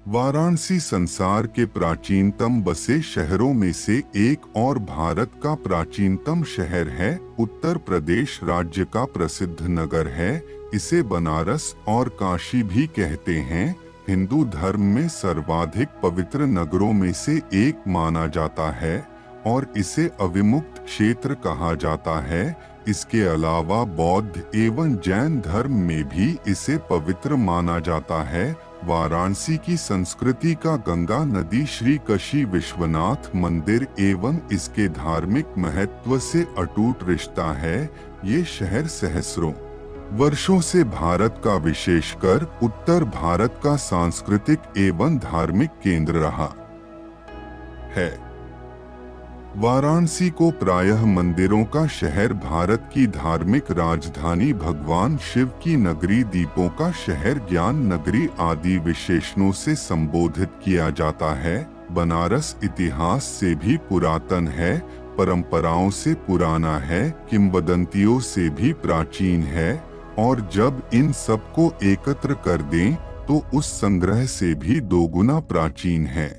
वाराणसी संसार के प्राचीनतम बसे शहरों में से एक और भारत का प्राचीनतम शहर है। उत्तर प्रदेश राज्य का प्रसिद्ध नगर है। इसे बनारस और काशी भी कहते हैं। हिंदू धर्म में सर्वाधिक पवित्र नगरों में से एक माना जाता है और इसे अविमुक्त क्षेत्र कहा जाता है। इसके अलावा बौद्ध एवं जैन धर्म में भी इसे पवित्र माना जाता है। वाराणसी की संस्कृति का गंगा नदी, श्री काशी विश्वनाथ मंदिर एवं इसके धार्मिक महत्व से अटूट रिश्ता है। ये शहर सहस्रों वर्षों से भारत का, विशेषकर उत्तर भारत का सांस्कृतिक एवं धार्मिक केंद्र रहा है। वाराणसी को प्रायः मंदिरों का शहर, भारत की धार्मिक राजधानी, भगवान शिव की नगरी, दीपों का शहर, ज्ञान नगरी आदि विशेषणों से संबोधित किया जाता है। बनारस इतिहास से भी पुरातन है, परंपराओं से पुराना है, किंवदंतियों से भी प्राचीन है और जब इन सब को एकत्र कर दें तो उस संग्रह से भी दोगुना प्राचीन है।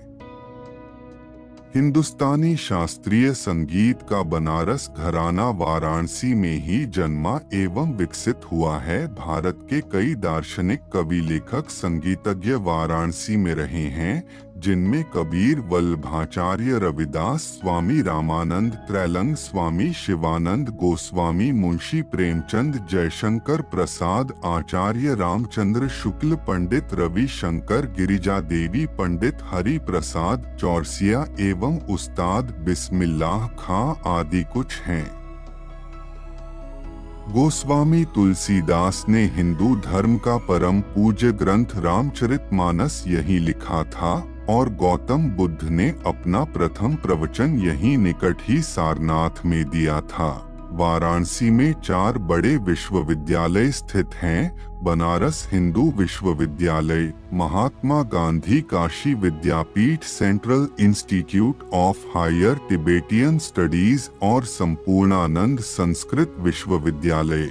हिंदुस्तानी शास्त्रीय संगीत का बनारस घराना वाराणसी में ही जन्मा एवं विकसित हुआ है। भारत के कई दार्शनिक, कवि, लेखक, संगीतज्ञ वाराणसी में रहे हैं, जिनमें कबीर, वल्लभाचार्य, रविदास, स्वामी रामानंद, त्रैलंग, स्वामी शिवानंद गोस्वामी, मुंशी प्रेमचंद, जयशंकर प्रसाद, आचार्य रामचंद्र शुक्ल, पंडित रवि शंकर, गिरिजा देवी, पंडित हरि प्रसाद चौरसिया एवं उस्ताद बिस्मिल्लाह खां आदि कुछ हैं। गोस्वामी तुलसीदास ने हिंदू धर्म का परम पूज्य ग्रंथ रामचरितमानस यहीं लिखा था और गौतम बुद्ध ने अपना प्रथम प्रवचन यहीं निकट ही सारनाथ में दिया था। वाराणसी में 4 बड़े विश्वविद्यालय स्थित हैं: Banaras Hindu Vishwavidyalaya, Mahatma Gandhi Kashi Vidyapith, central institute of higher Tibetan studies और संपूर्णानंद संस्कृत विश्वविद्यालय।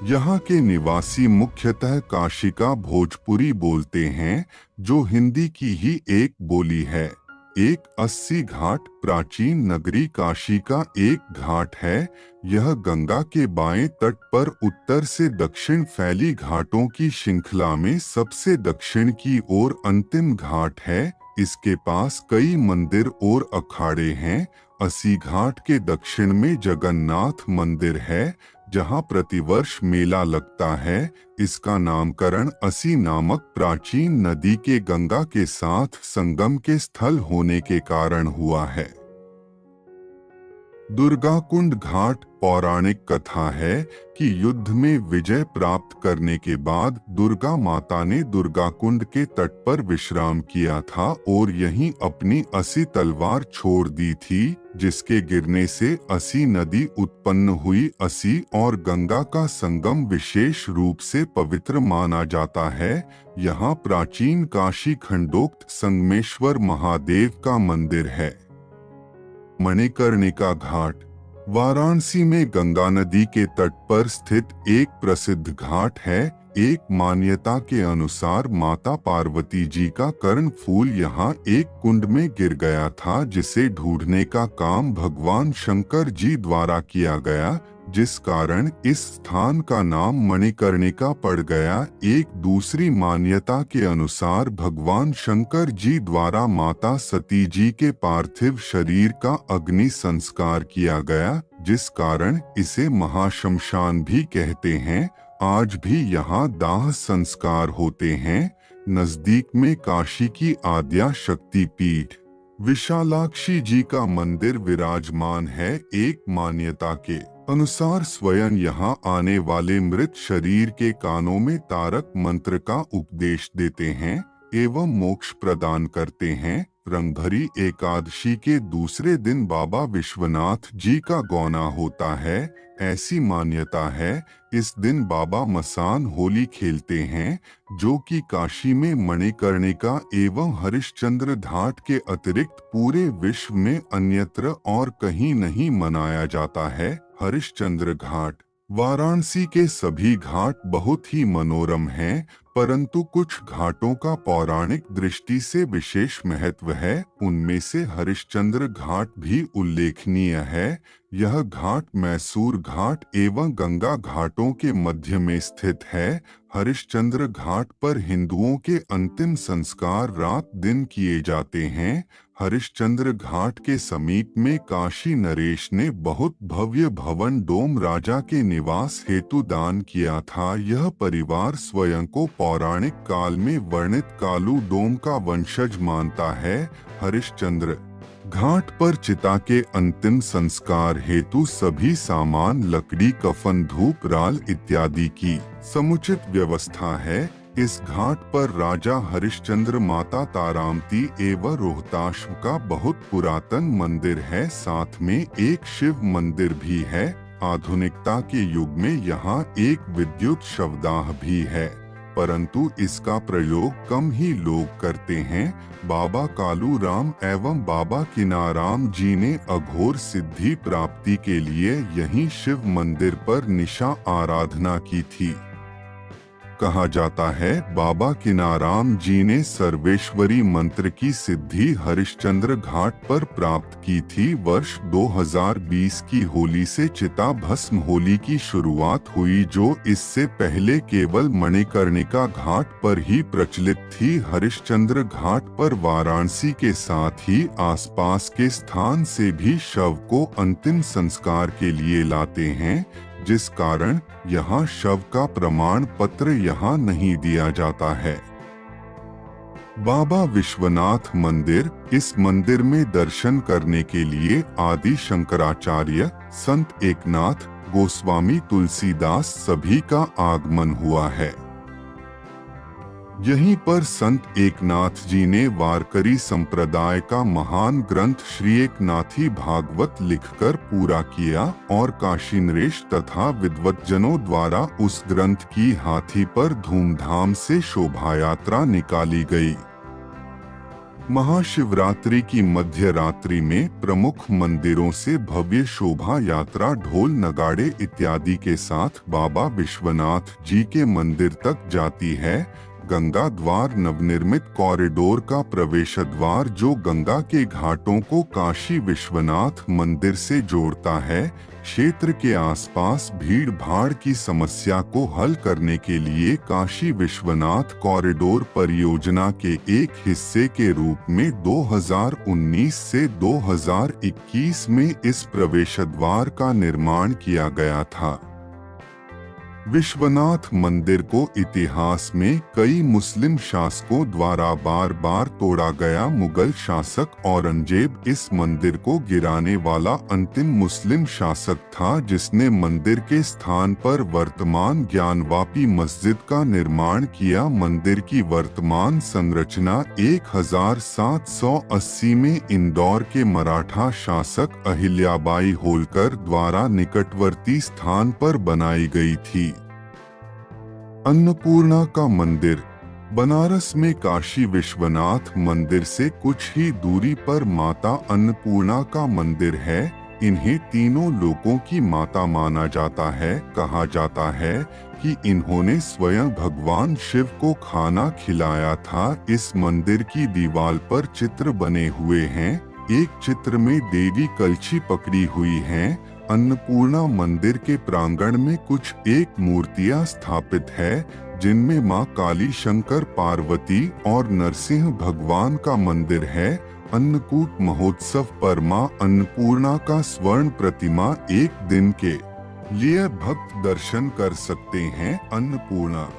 यहाँ के निवासी मुख्यतः काशी का भोजपुरी बोलते हैं, जो हिंदी की ही एक बोली है। एक 80 घाट प्राचीन नगरी काशी का एक घाट है। यह गंगा के बाएं तट पर उत्तर से दक्षिण फैली घाटों की श्रृंखला में सबसे दक्षिण की ओर अंतिम घाट है। इसके पास कई मंदिर और अखाड़े हैं। 80 घाट के दक्षिण में जगन्नाथ मंदिर है, जहाँ प्रतिवर्ष मेला लगता है। इसका नामकरण 80 नामक प्राचीन नदी के गंगा के साथ संगम के स्थल होने के कारण हुआ है। दुर्गाकुंड घाट पौराणिक कथा है कि युद्ध में विजय प्राप्त करने के बाद दुर्गा माता ने दुर्गाकुंड के तट पर विश्राम किया था और यहीं अपनी 80 तलवार छोड़ दी थी, जिसके गिरने से 80 नदी उत्पन्न हुई। 80 और गंगा का संगम विशेष रूप से पवित्र माना जाता है। यहाँ प्राचीन काशी खंडोक्त संगमेश्वर महादेव का मंदिर है। मणिकर्णिका घाट वाराणसी में गंगा नदी के तट पर स्थित एक प्रसिद्ध घाट है। एक मान्यता के अनुसार माता पार्वती जी का कर्ण फूल यहाँ एक कुंड में गिर गया था, जिसे ढूंढने का काम भगवान शंकर जी द्वारा किया गया, जिस कारण इस स्थान का नाम मणिकर्णिका पड़ गया। एक दूसरी मान्यता के अनुसार भगवान शंकर जी द्वारा माता सती जी के पार्थिव शरीर का अग्नि संस्कार किया गया, जिस कारण इसे महाश्मशान भी कहते हैं। आज भी यहाँ दाह संस्कार होते हैं। नजदीक में काशी की आद्या शक्ति पीठ विशालाक्षी जी का मंदिर विराजमान है। एक मान्यता के अनुसार स्वयं यहाँ आने वाले मृत शरीर के कानों में तारक मंत्र का उपदेश देते हैं एवं मोक्ष प्रदान करते हैं। रंगभरी एकादशी के दूसरे दिन बाबा विश्वनाथ जी का गौना होता है। ऐसी मान्यता है इस दिन बाबा मसान होली खेलते हैं, जो कि काशी में मणिकर्णिका एवं हरिश्चंद्र घाट के अतिरिक्त पूरे विश्व में अन्यत्र और कहीं नहीं मनाया जाता है। हरिश्चंद्र घाट वाराणसी के सभी घाट बहुत ही मनोरम हैं, परंतु कुछ घाटों का पौराणिक दृष्टि से विशेष महत्व है। उनमें से हरिश्चंद्र घाट भी उल्लेखनीय है। यह घाट मैसूर घाट एवं गंगा घाटों के मध्य में स्थित है। हरिश्चंद्र घाट पर हिंदुओं के अंतिम संस्कार रात दिन किए जाते हैं। हरिश्चंद्र घाट के समीप में काशी नरेश ने बहुत भव्य भवन डोम राजा के निवास हेतु दान किया था। यह परिवार स्वयं को पौराणिक काल में वर्णित कालू डोम का वंशज मानता है। हरिश्चंद्र घाट पर चिता के अंतिम संस्कार हेतु सभी सामान लकड़ी, कफन, धूप, राल इत्यादि की समुचित व्यवस्था है। इस घाट पर राजा हरिश्चंद्र, माता तारामती एवं रोहताश का बहुत पुरातन मंदिर है। साथ में एक शिव मंदिर भी है। आधुनिकता के युग में यहाँ एक विद्युत शवदाह भी है, परंतु इसका प्रयोग कम ही लोग करते हैं। बाबा कालू राम एवं बाबा किनाराम जी ने अघोर सिद्धि प्राप्ति के लिए यहीं शिव मंदिर पर निशा आराधना की थी। कहा जाता है बाबा किनाराम जी ने सर्वेश्वरी मंत्र की सिद्धि हरिश्चंद्र घाट पर प्राप्त की थी। वर्ष 2020 की होली से चिता भस्म होली की शुरुआत हुई, जो इससे पहले केवल मणिकर्णिका घाट पर ही प्रचलित थी। हरिश्चंद्र घाट पर वाराणसी के साथ ही आसपास के स्थान से भी शव को अंतिम संस्कार के लिए लाते हैं, जिस कारण यहाँ शव का प्रमाण पत्र यहाँ नहीं दिया जाता है। बाबा विश्वनाथ मंदिर। इस मंदिर में दर्शन करने के लिए आदि शंकराचार्य, संत एकनाथ गोस्वामी, तुलसीदास सभी का आगमन हुआ है। यहीं पर संत एकनाथ जी ने वारकरी संप्रदाय का महान ग्रंथ श्री एकनाथी भागवत लिखकर पूरा किया और काशी नरेश तथा विद्वज्जनों द्वारा उस ग्रंथ की हाथी पर धूमधाम से शोभा यात्रा निकाली गई। महाशिवरात्रि की मध्य रात्रि में प्रमुख मंदिरों से भव्य शोभा यात्रा ढोल, नगाड़े इत्यादि के साथ बाबा विश्वनाथ जी के मंदिर तक जाती है। गंगा द्वार नवनिर्मित कॉरिडोर का प्रवेश द्वार जो गंगा के घाटों को काशी विश्वनाथ मंदिर से जोड़ता है। क्षेत्र के आसपास भीड़ भाड़ की समस्या को हल करने के लिए काशी विश्वनाथ कॉरिडोर परियोजना के एक हिस्से के रूप में 2019 से 2021 में इस प्रवेश द्वार का निर्माण किया गया था। विश्वनाथ मंदिर को इतिहास में कई मुस्लिम शासकों द्वारा बार बार तोड़ा गया। मुगल शासक औरंगजेब इस मंदिर को गिराने वाला अंतिम मुस्लिम शासक था, जिसने मंदिर के स्थान पर वर्तमान ज्ञानवापी मस्जिद का निर्माण किया। मंदिर की वर्तमान संरचना 1780 में इंदौर के मराठा शासक अहिल्याबाई होलकर द्वारा निकटवर्ती स्थान पर बनाई गई थी। अन्नपूर्णा का मंदिर। बनारस में काशी विश्वनाथ मंदिर से कुछ ही दूरी पर माता अन्नपूर्णा का मंदिर है। इन्हें तीनों लोकों की माता माना जाता है। कहा जाता है कि इन्होंने स्वयं भगवान शिव को खाना खिलाया था। इस मंदिर की दीवार पर चित्र बने हुए हैं। एक चित्र में देवी कलछी पकड़ी हुई हैं। अन्नपूर्णा मंदिर के प्रांगण में कुछ एक मूर्तियां स्थापित है, जिनमें मां काली, शंकर पार्वती और नरसिंह भगवान का मंदिर है। अन्नकूट महोत्सव पर मां अन्नपूर्णा का स्वर्ण प्रतिमा एक दिन के लिए भक्त दर्शन कर सकते हैं। अन्नपूर्णा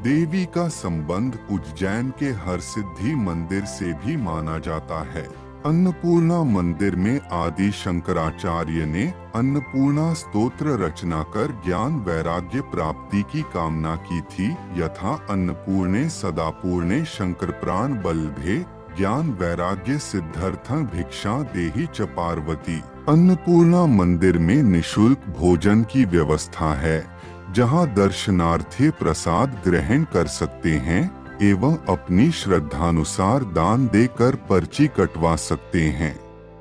देवी का संबंध उज्जैन के हरसिद्धि मंदिर से भी माना जाता है। अन्नपूर्णा मंदिर में आदि शंकराचार्य ने अन्नपूर्णा स्तोत्र रचना कर ज्ञान वैराग्य प्राप्ति की कामना की थी। यथा अन्नपूर्णे सदापूर्णे शंकर प्राण बल्लभे ज्ञान वैराग्य सिद्धर्थं भिक्षा देहि च पार्वती। अन्नपूर्णा मंदिर में निशुल्क भोजन की व्यवस्था है, जहां दर्शनार्थी प्रसाद ग्रहण कर सकते हैं एवं अपनी श्रद्धानुसार दान देकर पर्ची कटवा सकते हैं।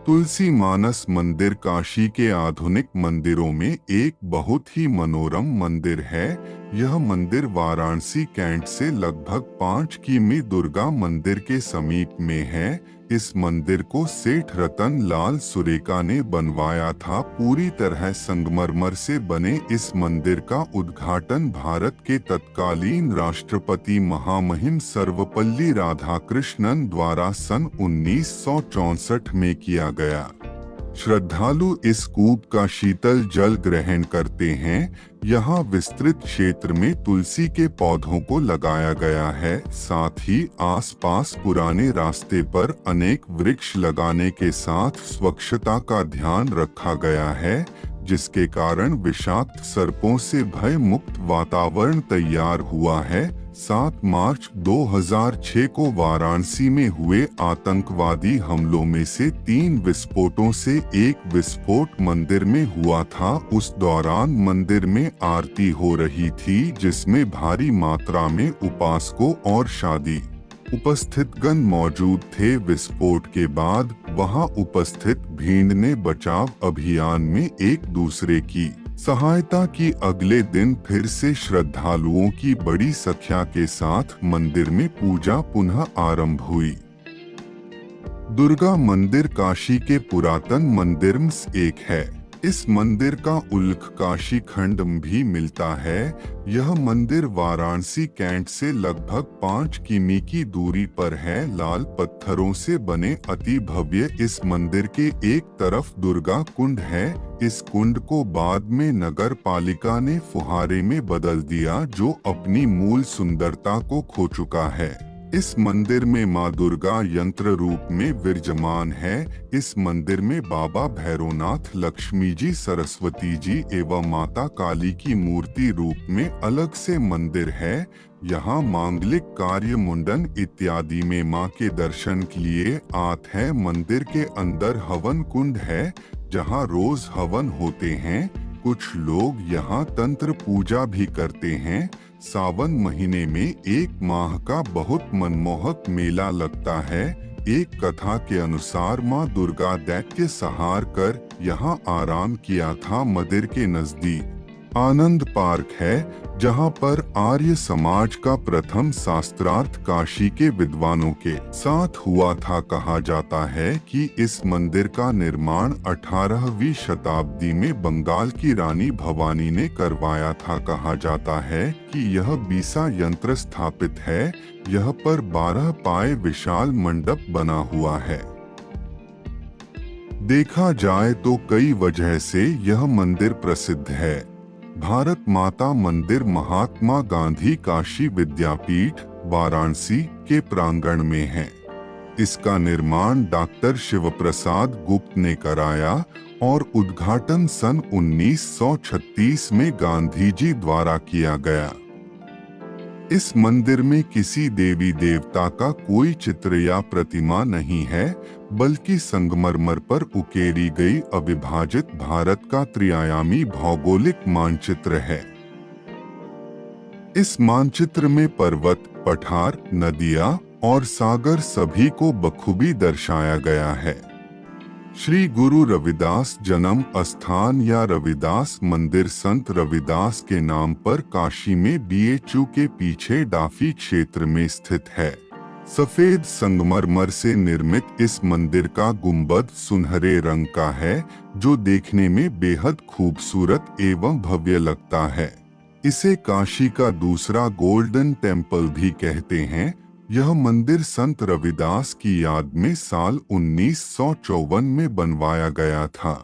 तुलसी मानस मंदिर काशी के आधुनिक मंदिरों में एक बहुत ही मनोरम मंदिर है। यह मंदिर वाराणसी कैंट से लगभग 5 किमी दुर्गा मंदिर के समीप में है। इस मंदिर को सेठ रतन लाल सुरेका ने बनवाया था। पूरी तरह संगमरमर से बने इस मंदिर का उद्घाटन भारत के तत्कालीन राष्ट्रपति महामहिम सर्वपल्ली राधाकृष्णन द्वारा सन 1964 में किया गया। श्रद्धालु इस कूप का शीतल जल ग्रहण करते हैं। यहाँ विस्तृत क्षेत्र में तुलसी के पौधों को लगाया गया है। साथ ही आसपास पुराने रास्ते पर अनेक वृक्ष लगाने के साथ स्वच्छता का ध्यान रखा गया है, जिसके कारण विषाक्त सर्पों से भय मुक्त वातावरण तैयार हुआ है। 7 मार्च 2006 को वाराणसी में हुए आतंकवादी हमलों में से 3 विस्फोटों से एक विस्फोट मंदिर में हुआ था। उस दौरान मंदिर में आरती हो रही थी, जिसमें भारी मात्रा में उपासकों और शादी उपस्थितगण मौजूद थे। विस्फोट के बाद वहां उपस्थित भीड़ ने बचाव अभियान में एक दूसरे की सहायता की। अगले दिन फिर से श्रद्धालुओं की बड़ी संख्या के साथ मंदिर में पूजा पुनः आरंभ हुई। दुर्गा मंदिर काशी के पुरातन मंदिर में से एक है। इस मंदिर का उल्लेख काशी खंड में भी मिलता है। यह मंदिर वाराणसी कैंट से लगभग 5 किमी की दूरी पर है। लाल पत्थरों से बने अति भव्य इस मंदिर के एक तरफ दुर्गा कुंड है। इस कुंड को बाद में नगर पालिका ने फुहारे में बदल दिया, जो अपनी मूल सुंदरता को खो चुका है। इस मंदिर में मां दुर्गा यंत्र रूप में विराजमान है। इस मंदिर में बाबा भैरवनाथ, लक्ष्मी जी, सरस्वती जी एवं माता काली की मूर्ति रूप में अलग से मंदिर है। यहाँ मांगलिक कार्य, मुंडन इत्यादि में मां के दर्शन के लिए आते हैं। मंदिर के अंदर हवन कुंड है, जहाँ रोज हवन होते हैं। कुछ लोग यहाँ तंत्र पूजा भी करते हैं। सावन महीने में एक माह का बहुत मनमोहक मेला लगता है। एक कथा के अनुसार मां दुर्गा दैत्य संहार कर यहाँ आराम किया था। मंदिर के नजदीक आनंद पार्क है, जहाँ पर आर्य समाज का प्रथम शास्त्रार्थ काशी के विद्वानों के साथ हुआ था। कहा जाता है कि इस मंदिर का निर्माण 18वीं शताब्दी में बंगाल की रानी भवानी ने करवाया था। कहा जाता है कि यह बीसा यंत्र स्थापित है। यह पर 12 पाए विशाल मंडप बना हुआ है। देखा जाए तो कई वजह से यह मंदिर प्रसिद्ध है। भारत माता मंदिर महात्मा गांधी काशी विद्यापीठ वाराणसी के प्रांगण में है। इसका निर्माण डॉक्टर शिवप्रसाद गुप्त ने कराया और उद्घाटन सन 1936 में गांधी जी द्वारा किया गया। इस मंदिर में किसी देवी देवता का कोई चित्र या प्रतिमा नहीं है, बल्कि संगमरमर पर उकेरी गई अविभाजित भारत का त्रिआयामी भौगोलिक मानचित्र है। इस मानचित्र में पर्वत, पठार, नदियां और सागर सभी को बखूबी दर्शाया गया है। श्री गुरु रविदास जन्म स्थान या रविदास मंदिर संत रविदास के नाम पर काशी में बीएचयू के पीछे डाफी क्षेत्र में स्थित है। सफेद संगमरमर से निर्मित इस मंदिर का गुंबद सुनहरे रंग का है, जो देखने में बेहद खूबसूरत एवं भव्य लगता है। इसे काशी का दूसरा गोल्डन टेम्पल भी कहते हैं। यह मंदिर संत रविदास की याद में साल 1954 में बनवाया गया था।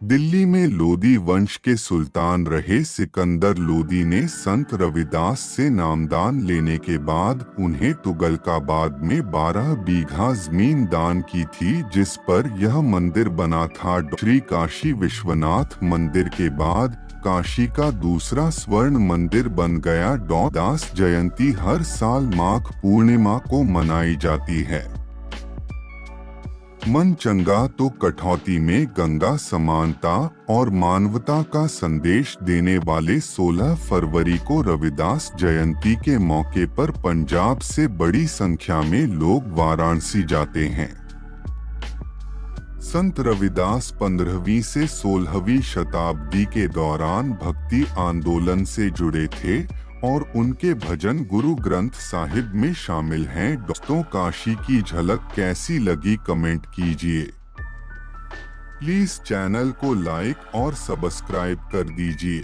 दिल्ली में लोदी वंश के सुल्तान रहे सिकंदर लोदी ने संत रविदास से नामदान लेने के बाद उन्हें तुगलकाबाद में 12 बीघा जमीन दान की थी, जिस पर यह मंदिर बना था। श्री काशी विश्वनाथ मंदिर के बाद काशी का दूसरा स्वर्ण मंदिर बन गया। दास जयंती हर साल माघ पूर्णिमा को मनाई जाती है। मन चंगा तो कठौती में गंगा समानता और मानवता का संदेश देने वाले 16 फरवरी को रविदास जयंती के मौके पर पंजाब से बड़ी संख्या में लोग वाराणसी जाते हैं। संत रविदास 15वीं से 16वीं शताब्दी के दौरान भक्ति आंदोलन से जुड़े थे और उनके भजन गुरु ग्रंथ साहिब में शामिल हैं। दोस्तों, काशी की झलक कैसी लगी कमेंट कीजिए। प्लीज चैनल को लाइक और सब्सक्राइब कर दीजिए।